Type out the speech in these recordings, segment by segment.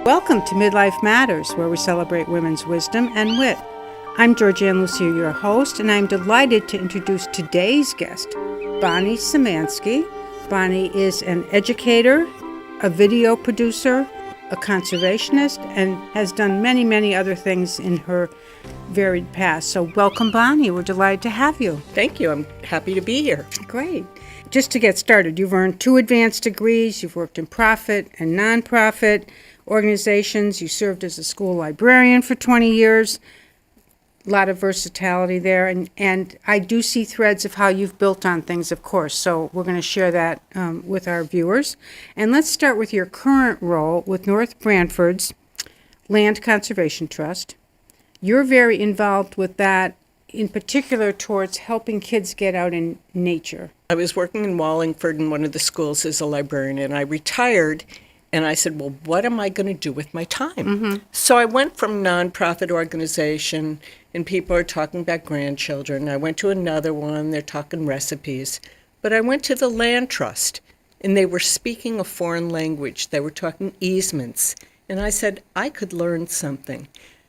Welcome to Midlife Matters, where we celebrate women's wisdom and wit. I'm Georgianne Lucia, your host, and I'm delighted to introduce today's guest, Bonnie Symansky. Bonnie is an educator, a video producer, a conservationist, and has done many, many other things in her varied past. So welcome, Bonnie. We're delighted to have you. Thank you. I'm happy to be here. Great. Just to get started, you've earned 2 advanced degrees. You've worked in profit and nonprofit organizations. You served as a school librarian for 20 years. A lot of versatility there. And I do see threads of how you've built on things, of course. So we're going to share that with our viewers. And let's start with your current role with North Branford's Land Conservation Trust. You're very involved with that, in particular towards helping kids get out in nature. I was working in Wallingford in one of the schools as a librarian, and I retired, and I said, well, what am I going to do with my time? Mm-hmm. So I went from nonprofit organization, and people are talking about grandchildren. I went to another one, they're talking recipes. But I went to the Land Trust, and they were speaking a foreign language. They were talking easements. And I said, I could learn something.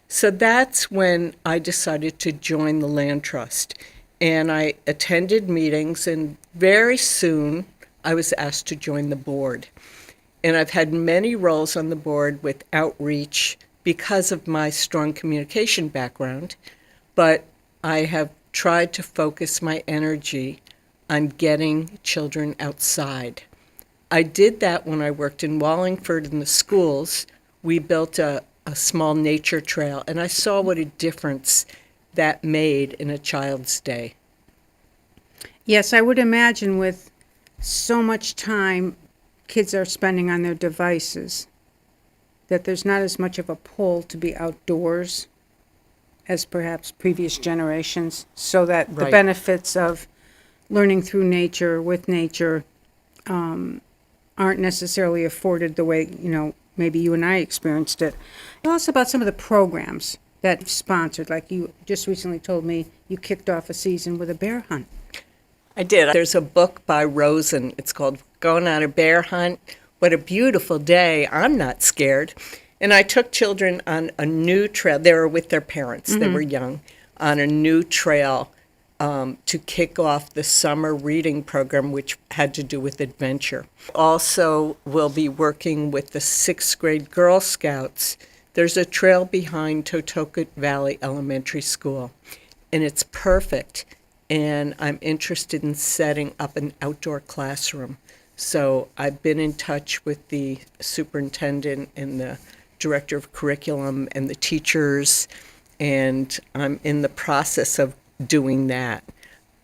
So that's when I decided to join the Land Trust. And I attended meetings, and very soon I was asked to join the board. And I've had many roles on the board with outreach because of my strong communication background, but I have tried to focus my energy on getting children outside. I did that when I worked in Wallingford in the schools. We built a small nature trail, and I saw what a difference that made in a child's day. Yes, I would imagine with so much time kids are spending on their devices that there's not as much of a pull to be outdoors as perhaps previous generations, so that the benefits of learning through nature, with nature, aren't necessarily afforded the way, maybe you and I experienced it. Tell us about some of the programs that you've sponsored. Like you just recently told me you kicked off a season with a bear hunt. I did. There's a book by Rosen. It's called Going on a Bear Hunt. What a beautiful day. I'm not scared. And I took children on a new trail. They were with their parents. Mm-hmm. They were young. On a new trail to kick off the summer reading program, which had to do with adventure. Also, we'll be working with the 6th grade Girl Scouts. There's a trail behind Totoket Valley Elementary School, and it's perfect. And I'm interested in setting up an outdoor classroom. So I've been in touch with the superintendent and the director of curriculum and the teachers, and I'm in the process of doing that.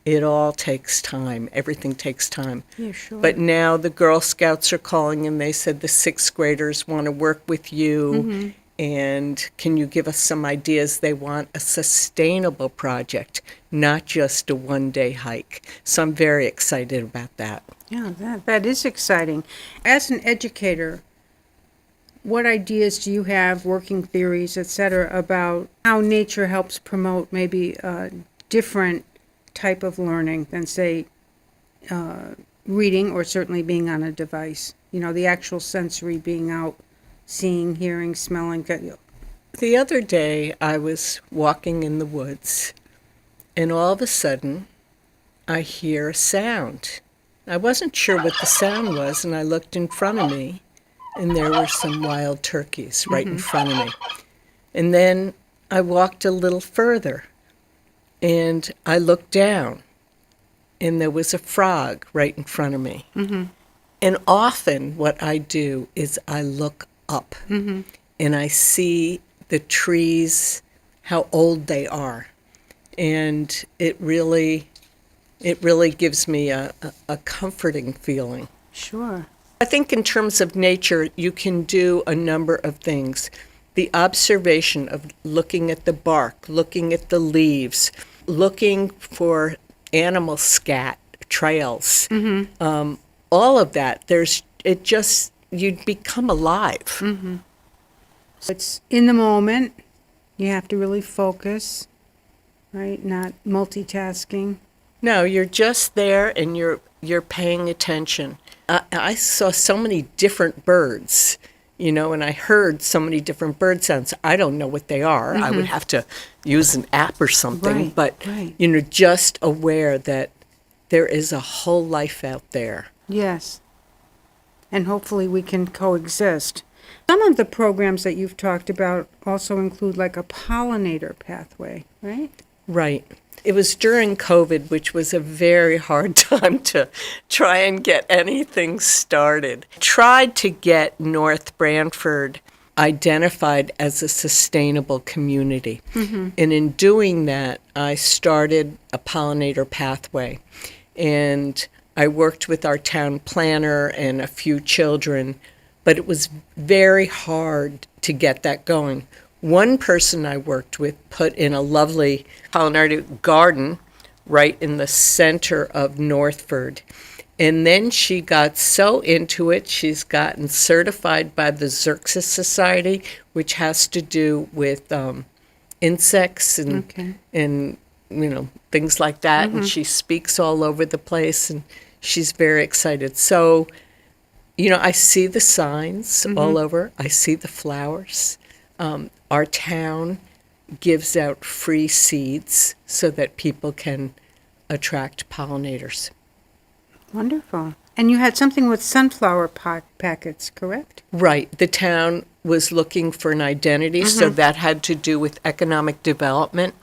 It all takes time. Everything takes time. Yeah, sure. But now the Girl Scouts are calling, and they said the 6th graders want to work with you. Mm-hmm. And can you give us some ideas? They want a sustainable project, not just a one-day hike. So I'm very excited about that. Yeah, that is exciting. As an educator, what ideas do you have, working theories, et cetera, about how nature helps promote maybe a different type of learning than, say, reading or certainly being on a device? The actual sensory being out, seeing, hearing, smelling. The other day, I was walking in the woods, and all of a sudden, I hear a sound. I wasn't sure what the sound was, and I looked in front of me, and there were some wild turkeys right in front of me. And then I walked a little further, and I looked down, and there was a frog right in front of me. Mm-hmm. And often what I do is I look up, mm-hmm. and I see the trees, how old they are. And it really gives me a comforting feeling. Sure. I think in terms of nature, you can do a number of things. The observation of looking at the bark, looking at the leaves, looking for animal scat trails, mm-hmm. All of that. You become alive. Mm-hmm. So it's in the moment. You have to really focus, right? Not multitasking. No, you're just there and you're paying attention. I saw so many different birds and I heard so many different bird sounds. I don't know what they are. I would have to use an app or something. Right, But, right. just aware that there is a whole life out there. Yes. And hopefully we can coexist. Some of the programs that you've talked about also include like a pollinator pathway, right? Right. It was during COVID, which was a very hard time to try and get anything started. Tried to get North Branford identified as a sustainable community. And in doing that, I started a pollinator pathway. And I worked with our town planner and a few children, but it was very hard to get that going. One person I worked with put in a lovely pollinator garden right in the center of Northford. And then she got so into it, she's gotten certified by the Xerxes Society, which has to do with insects and things like that. And she speaks all over the place, and she's very excited. So, I see the signs all over. I see the flowers. Our town gives out free seeds so that people can attract pollinators. Wonderful. And you had something with sunflower packets, correct? Right. The town was looking for an identity, so that had to do with economic development.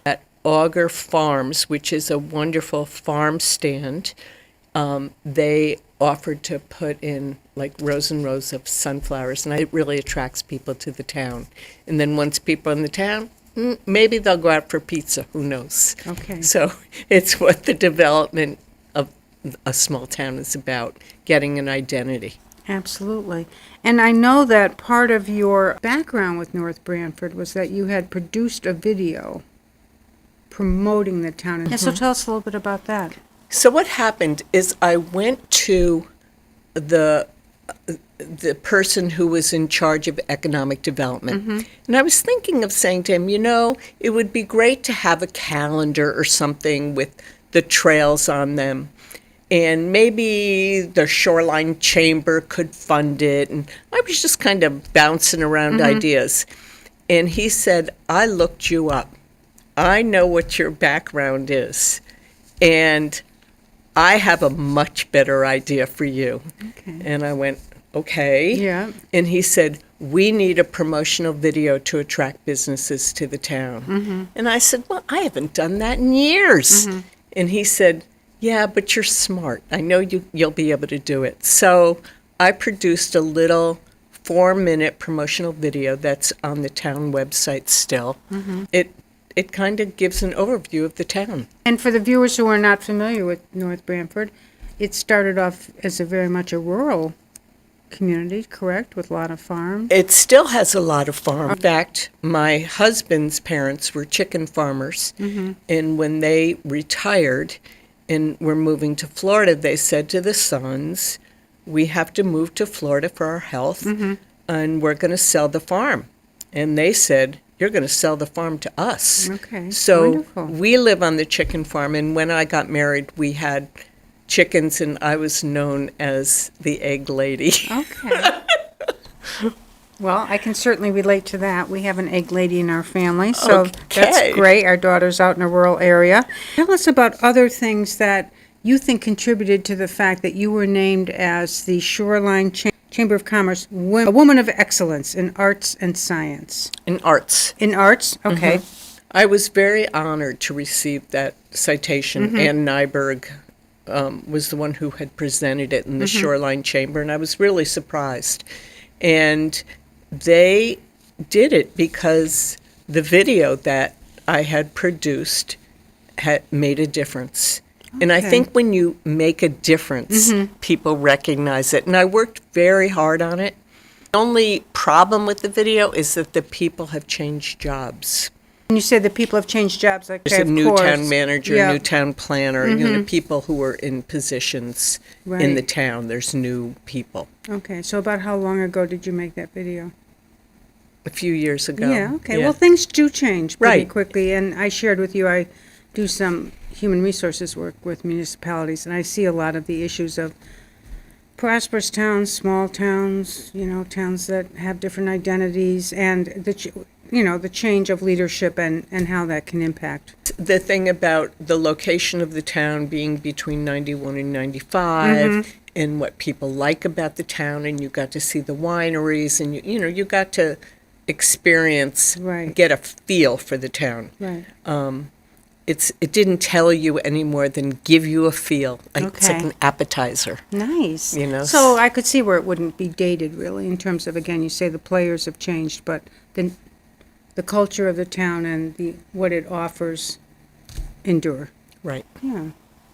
At Auger Farms, which is a wonderful farm stand, they offered to put in like rows and rows of sunflowers, and it really attracts people to the town. And then once people are in the town, maybe they'll go out for pizza, who knows? Okay. So it's what the development of a small town is about, getting an identity. Absolutely. And I know that part of your background with North Branford was that you had produced a video promoting the town. Yeah, so tell us a little bit about that. So what happened is I went to the person who was in charge of economic development. And I was thinking of saying to him, it would be great to have a calendar or something with the trails on them. And maybe the Shoreline Chamber could fund it. And I was just kind of bouncing around ideas. And he said, I looked you up. I know what your background is. And I have a much better idea for you. Okay. And I went, okay. Yeah. And he said, we need a promotional video to attract businesses to the town. And I said, well, I haven't done that in years. And he said, yeah, but you're smart. I know you'll be able to do it. So I produced a little 4-minute promotional video that's on the town website still. It kind of gives an overview of the town. And for the viewers who are not familiar with North Branford, it started off as very much a rural community, correct, with a lot of farms? It still has a lot of farm. In fact, my husband's parents were chicken farmers, and when they retired and were moving to Florida, they said to the sons, we have to move to Florida for our health, and we're going to sell the farm. And they said, you're going to sell the farm to us. Okay, So wonderful. we live on the chicken farm, and when I got married, we had chickens, and I was known as the egg lady. Okay. Well, I can certainly relate to that. We have an egg lady in our family, so Okay. that's great. Our daughter's out in a rural area. Tell us about other things that you think contributed to the fact that you were named as the Shoreline Chamber of Commerce a Woman of Excellence in Arts and Science. In arts. In arts? Okay. I was very honored to receive that citation. Ann Nyberg was the one who had presented it in the Shoreline Chamber, and I was really surprised. And they did it because the video that I had produced had made a difference. And I Okay. think when you make a difference, people recognize it. And I worked very hard on it. The only problem with the video is that the people have changed jobs. And you said that people have changed jobs, like, There's okay, a of new course. town manager, Yeah. new town planner, people who are in positions in Right. the town. There's new people. Okay, so about how long ago did you make that video? A few years ago. Yeah, okay. Well, things do change pretty Right. quickly, and I shared with you, I do some human resources work with municipalities, and I see a lot of the issues of prosperous towns, small towns, towns that have different identities, and the change of leadership and how that can impact. The thing about the location of the town being between 91 and 95, and what people like about the town, and you got to see the wineries, and you got to experience, Right. get a feel for the town. Right. It didn't tell you any more than give you a feel. It's like Okay. an appetizer. Nice. So I could see where it wouldn't be dated, really, in terms of, again, you say the players have changed, but the culture of the town and what it offers endure. Right. Yeah,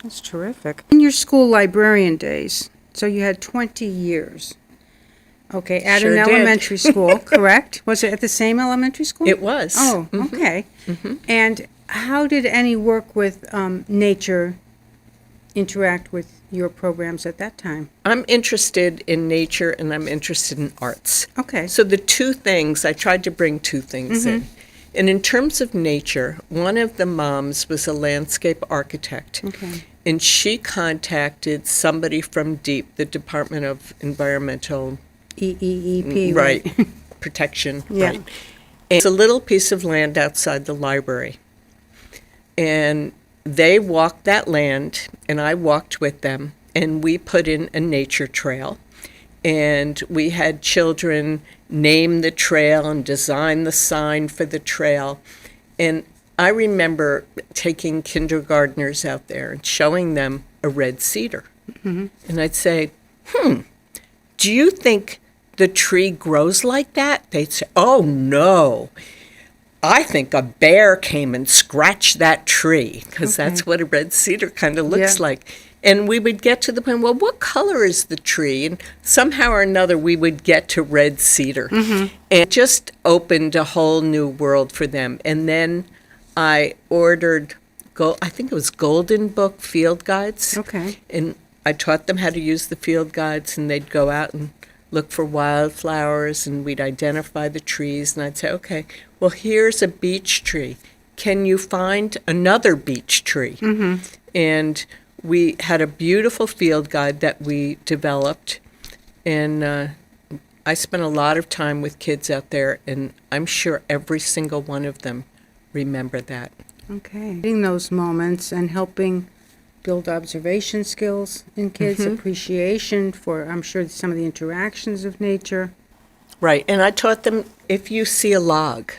that's terrific. In your school librarian days, so you had 20 years. Okay, at Sure an did. elementary school, correct? Was it at the same elementary school? It was. Oh, okay. And how did any work with nature interact with your programs at that time? I'm interested in nature and I'm interested in arts. Okay. So the two things, I tried to bring two things in. And in terms of nature, one of the moms was a landscape architect. Okay. And she contacted somebody from DEEP, the Department of Environmental EEEP. right, protection. Yeah. Right. And it's a little piece of land outside the library. And they walked that land, and I walked with them, and we put in a nature trail. And we had children name the trail and design the sign for the trail. And I remember taking kindergartners out there and showing them a red cedar. And I'd say, do you think the tree grows like that? They'd say, oh, no. I think a bear came and scratched that tree, because that's what a red cedar kind of looks Yeah. like. And we would get to the point, well, what color is the tree? And somehow or another, we would get to red cedar. And it just opened a whole new world for them. And then I ordered, I think it was Golden Book field guides. Okay. And I taught them how to use the field guides, and they'd go out and look for wildflowers, and we'd identify the trees, and I'd say, okay, well, here's a beech tree. Can you find another beech tree? And we had a beautiful field guide that we developed, and I spent a lot of time with kids out there, and I'm sure every single one of them remember that. Okay. Getting those moments and helping build observation skills in kids, appreciation for, I'm sure, some of the interactions of nature. Right, and I taught them, if you see a log,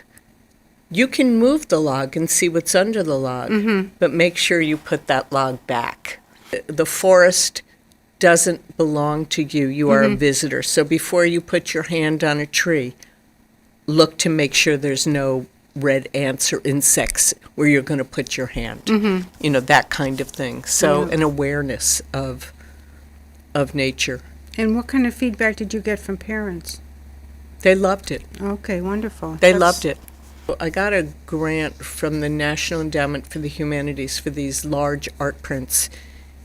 you can move the log and see what's under the log, but make sure you put that log back. The forest doesn't belong to you. You are a visitor. So before you put your hand on a tree, look to make sure there's no red ants or insects where you're going to put your hand. That kind of thing. So an awareness of nature. And what kind of feedback did you get from parents? They loved it. Okay, wonderful. They loved it. I got a grant from the National Endowment for the Humanities for these large art prints,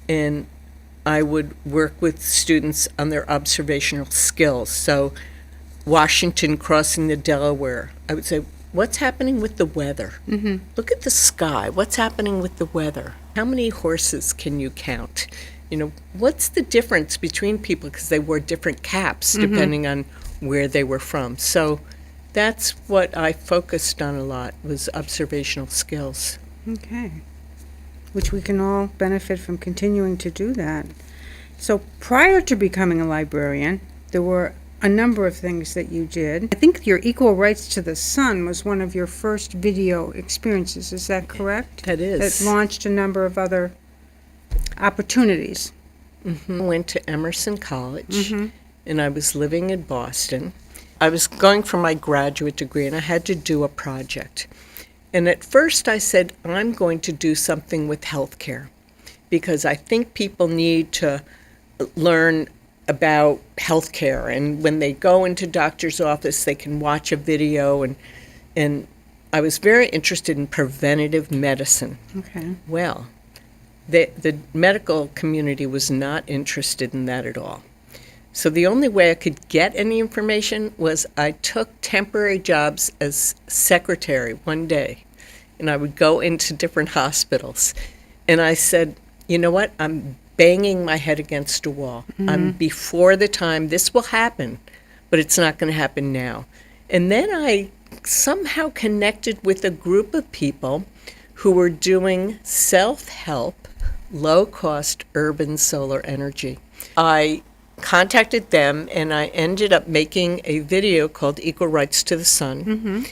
and I would work with students on their observational skills. So Washington crossing the Delaware, I would say, what's happening with the weather? Look at the sky. What's happening with the weather? How many horses can you count? What's the difference between people, because they wore different caps depending on where they were from. So that's what I focused on a lot, was observational skills. Okay. Which we can all benefit from continuing to do that. So prior to becoming a librarian, there were a number of things that you did. I think your Equal Rights to the Sun was one of your first video experiences. Is that correct? That is. It launched a number of other opportunities. I went to Emerson College, and I was living in Boston. I was going for my graduate degree, and I had to do a project. And at first I said, I'm going to do something with healthcare, because I think people need to learn about healthcare, and when they go into doctor's office, they can watch a video, and I was very interested in preventative medicine. Okay. Well, the medical community was not interested in that at all. So the only way I could get any information was I took temporary jobs as secretary one day, and I would go into different hospitals. And I said, you know what, I'm banging my head against a wall. I'm before the time this will happen, but it's not going to happen now. And then I somehow connected with a group of people who were doing self-help, low-cost urban solar energy. I contacted them, and I ended up making a video called Equal Rights to the Sun.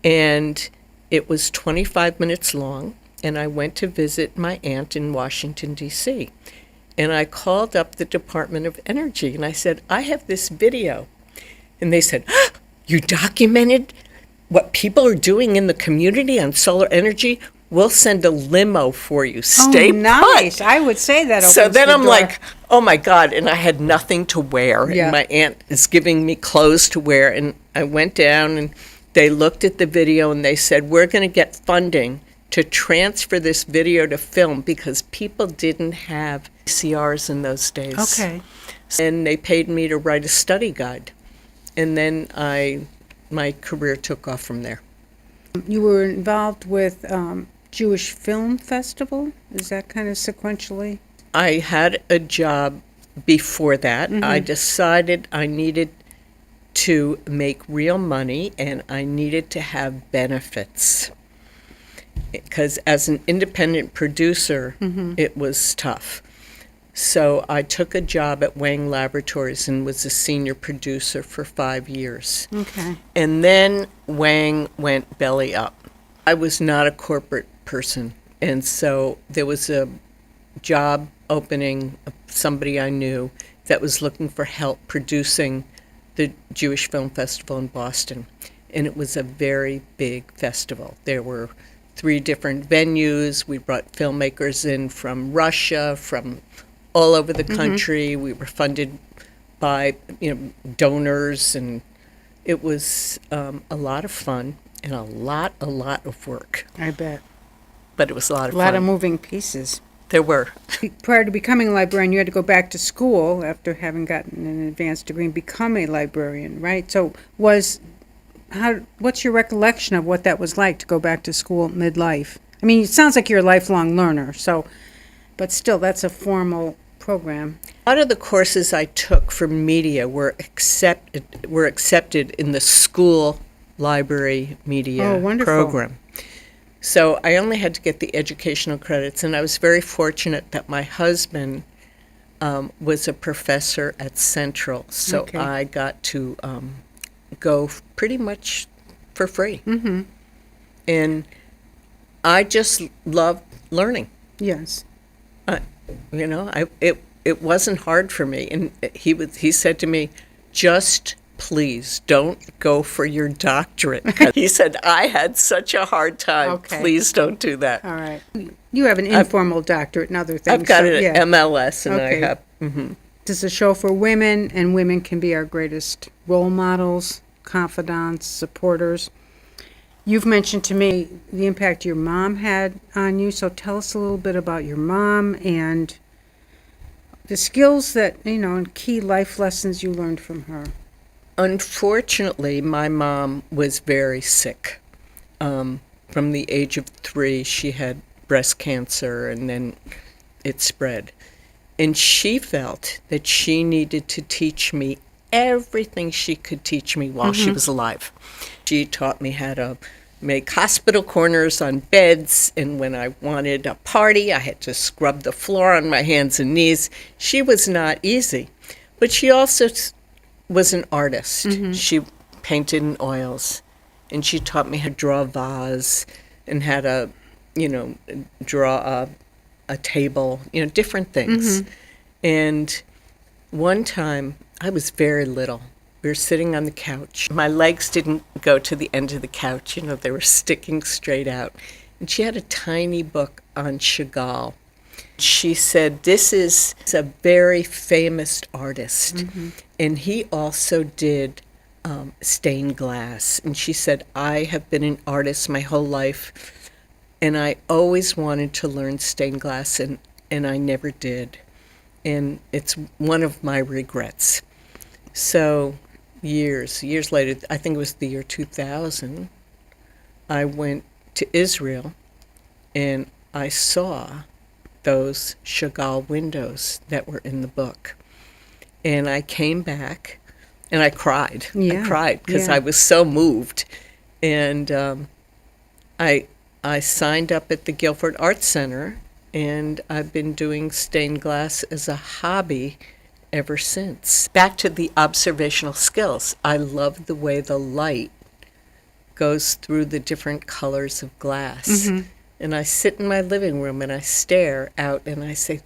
And it was 25 minutes long, and I went to visit my aunt in Washington, D.C. And I called up the Department of Energy, and I said, I have this video. And they said, you documented what people are doing in the community on solar energy? We'll send a limo for you. Stay nice. put. I would say that. So opens then the I'm door. like, oh my God. And I had nothing to wear. Yeah. And my aunt is giving me clothes to wear. And I went down and they looked at the video and they said, we're going to get funding to transfer this video to film because people didn't have CRs in those days. Okay. And they paid me to write a study guide. And then my career took off from there. You were involved with Jewish Film Festival? Is that kind of sequentially? I had a job before that. I decided I needed to make real money and I needed to have benefits. Because as an independent producer, it was tough. So I took a job at Wang Laboratories and was a senior producer for 5 years. Okay. And then Wang went belly up. I was not a corporate person. And so there was a job opening of somebody I knew that was looking for help producing the Jewish Film Festival in Boston. And it was a very big festival. There were 3 different venues. We brought filmmakers in from Russia, from all over the country. We were funded by donors, and it was a lot of fun and a lot of work. I bet. But it was a lot of A fun. lot of moving pieces. There were. Prior to becoming a librarian, you had to go back to school after having gotten an advanced degree and become a librarian, right? So what's your recollection of what that was like to go back to school midlife? I mean, it sounds like you're a lifelong learner, but still, that's a formal program. A lot of the courses I took for media were accepted in the school library media program. So I only had to get the educational credits, and I was very fortunate that my husband was a professor at Central, so I got to go pretty much for free. And I just loved learning. Yes. It wasn't hard for me. And he said to me, just please don't go for your doctorate. He said, I had such a hard time. Okay. Please don't do that. All right. You have an informal doctorate and other things. I've got so, an yeah. MLS, and Okay. I have. This is a show for women, and women can be our greatest role models, confidants, supporters. You've mentioned to me the impact your mom had on you, so tell us a little bit about your mom and the skills that, and key life lessons you learned from her. Unfortunately, my mom was very sick. From the age of 3, she had breast cancer, and then it spread. And she felt that she needed to teach me everything she could teach me while she was alive. She taught me how to make hospital corners on beds, and when I wanted a party, I had to scrub the floor on my hands and knees. She was not easy, but she also was an artist. She painted in oils, and she taught me how to draw a vase and how to, draw a table, different things. And one time, I was very little. We were sitting on the couch. My legs didn't go to the end of the couch, they were sticking straight out. And she had a tiny book on Chagall. She said, this is a very famous artist, and he also did stained glass. And she said, I have been an artist my whole life, and I always wanted to learn stained glass, and I never did. And it's one of my regrets. So years later, I think it was the year 2000, I went to Israel, and I saw those Chagall windows that were in the book. And I came back, and I cried. Yeah, I cried because yeah. I was so moved. And I signed up at the Guilford Arts Center, and I've been doing stained glass as a hobby ever since. Back to the observational skills. I love the way the light goes through the different colors of glass. Mm-hmm. And I sit in my living room and I stare out and I say,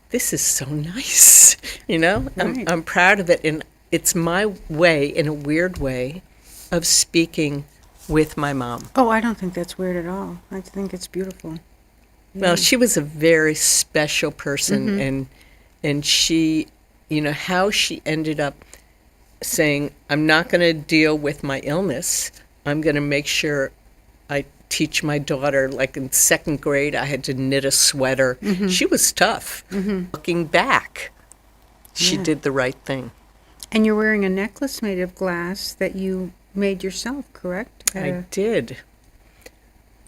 this is so nice. You know, Right. I'm proud of it. And it's my way, in a weird way, of speaking with my mom. Oh, I don't think that's weird at all. I think it's beautiful. Well, she was a very special person, Mm-hmm. and she, you know, how she ended up saying, I'm not going to deal with my illness. I'm going to make sure I teach my daughter, like in second grade, I had to knit a sweater. Mm-hmm. She was tough. Looking back, she Yeah. did the right thing. And you're wearing a necklace made of glass that you made yourself, correct? I did.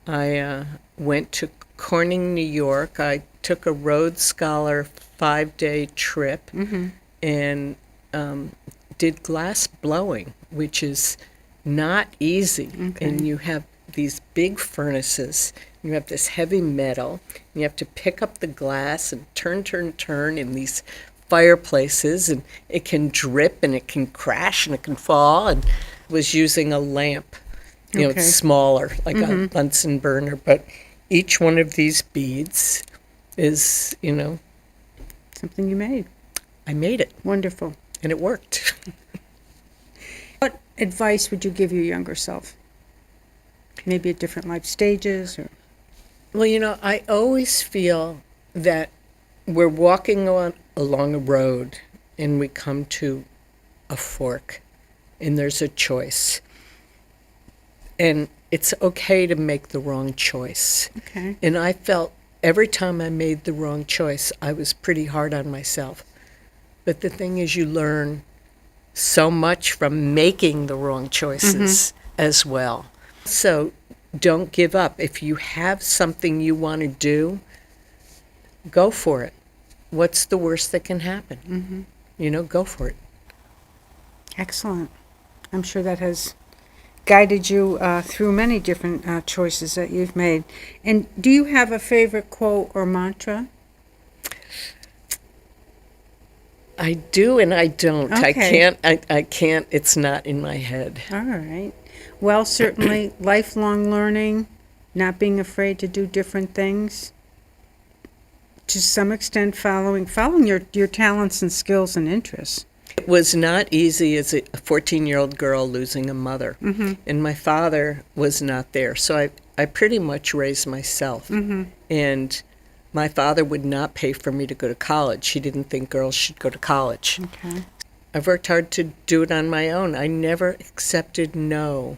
I went to Corning, New York. I took a Rhodes Scholar 5-day trip and did glass blowing, which is not easy. Okay. And you have these big furnaces. You have this heavy metal. You have to pick up the glass and turn in these fireplaces, and it can drip and it can crash and it can fall. And I was using a lamp. You know, Okay. it's smaller, like a Bunsen burner, but each one of these beads is, you know, Something you made. I made it, Wonderful. and it worked. What advice would you give your younger self? Maybe at different life stages or Well, you know, I always feel that we're walking along a road and we come to a fork and there's a choice. And it's okay to make the wrong choice. okay. And I felt every time I made the wrong choice, I was pretty hard on myself. But the thing is, you learn so much from making the wrong choices as well. So don't give up. If you have something you want to do, go for it. What's the worst that can happen? You know, go for it. Excellent. I'm sure that has guided you through many different choices that you've made. And do you have a favorite quote or mantra? I do and I don't. Okay. I can't, it's not in my head. All right. Well, certainly lifelong learning, not being afraid to do different things. To some extent, following your talents and skills and interests. It was not easy as a 14-year-old girl losing a mother. And my father was not there. So I pretty much raised myself. And my father would not pay for me to go to college. He didn't think girls should go to college. Okay. I've worked hard to do it on my own. I never accepted no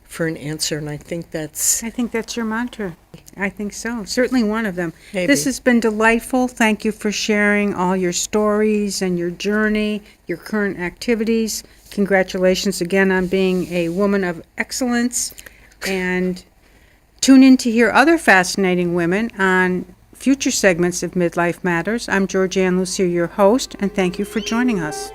for an answer, and I think that's I think that's your mantra. I think so. Certainly one of them. Maybe. This has been delightful. Thank you for sharing all your stories and your journey, your current activities. Congratulations again on being a woman of excellence. And tune in to hear other fascinating women on future segments of Midlife Matters. I'm Georgianne Lucier, your host, and thank you for joining us.